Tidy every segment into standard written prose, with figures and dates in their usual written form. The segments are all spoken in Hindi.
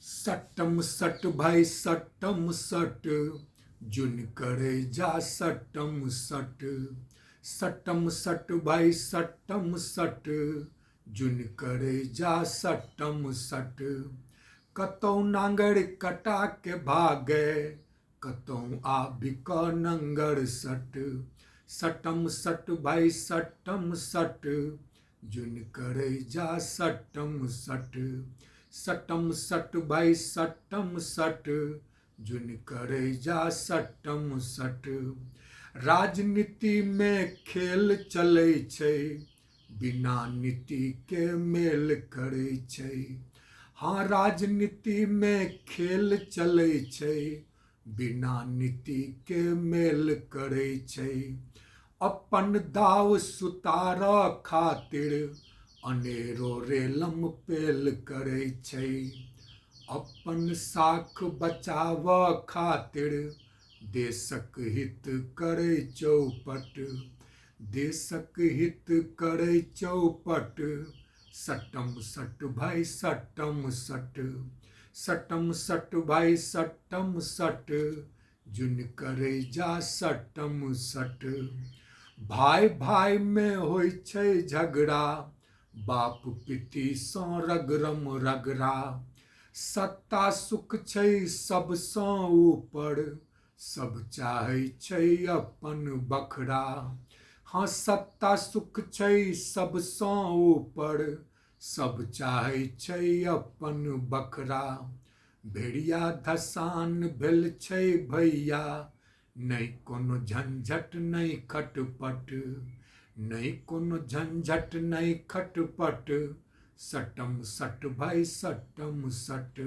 सटम सट भाई सटम सट जुन करे जा सटम सट। सटम सट भाई सटम सट जुन करे जा सटम सट। कतौ नांगर कटा के भागे कतौ आबिक नंगर सट। सटम सट भाई सटम सट जुन करे जा सटम सट। सटम सट भाई सटम सट जुन करे जा सटम सट। राजनीति में खेल चलै छै बिना नीति के मेल करै छै। हाँ, राजनीति में खेल चलै छै बिना नीति के मेल करै छै। अपन दाव सुतार खातिर अनेरो रेलम पेल करै छै। अपन साख बचाव खातिर देशक हित करै चौपट। देशक हित करै चौपट। सटम सट भाई सटम सट। सटम सट भाई सटम सट जुन करे जा सटम सट। भाई भाई में होइ छै झगड़ा बाप पिति सँ रगरम रगड़ा। सत्ता सुख छै सबसँ ऊपर सब चाहै छै अपन बखरा। हाँ, सत्ता सुख छै सबसँ ऊपर सब चाहै छै अपन बखरा। भेड़िया धसान भेल छै भैया नहि कोनो झंझट नहि खटपट। नहीं कोनो झंझट नहीं खटपट। सटम सट भाई सटम सट।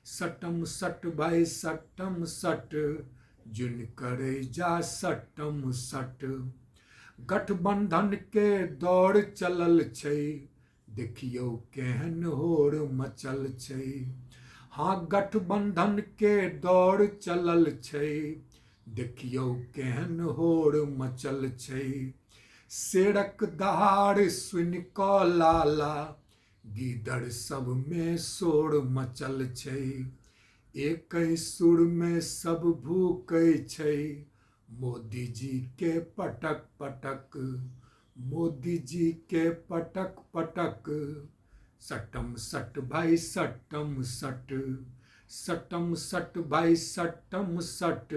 सटम सट भाई सटम सट जुन करे जा सटम सट। गठबंधन के दौड़ चलल छै देखियौ केहन होड़ मचल छै। हाँ, गठबंधन के दौड़ चलल छै देखियौ केहन होड़ मचल छै। शेरक दहाड़ सुनि कऽ लाला गीदड़ सब में शोर मचल छै। एकहि सुर में सब भूकै छै मोदी जी के पटक पटक। मोदी जी के पटक पटक। सटम सट भाई सटम सट। सटम सट भाई सटम सट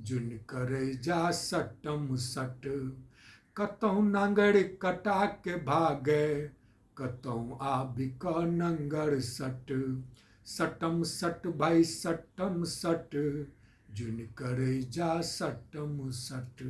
जुन करे जा सटम सट। कतौ नांगर कटा के भागे कतौ आबिक नंगर सट। सटम सट भाई सटम सट जुन करे जा सटम सट।